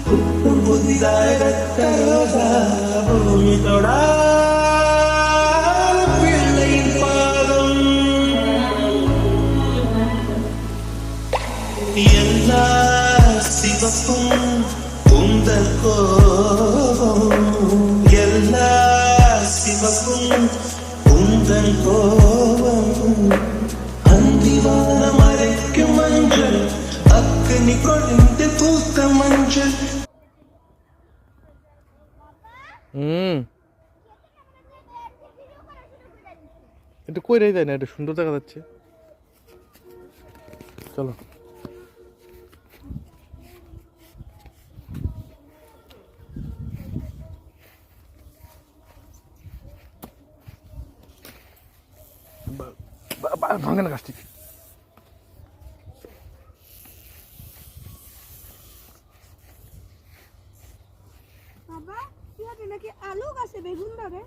പുതുതായ രക്തരോസാ ഭൂമി തൊടാ പിള്ളയും പാദം എല്ലാ சிவப்பும் உந்தன் கோபம் எல்லா சிவப்பும் உந்தன் கோபம் அந்திவானம் அரைக்கும் மஞ்சள் அக்னி கொழுந்து பூத்த மஞ்சள் এটা কই রে যায় না, এটা সুন্দর দেখা যাচ্ছে। চলো ভাঙে না গাছটি। বাবা কি নাকি আলু গাছে বেগুন ধরে।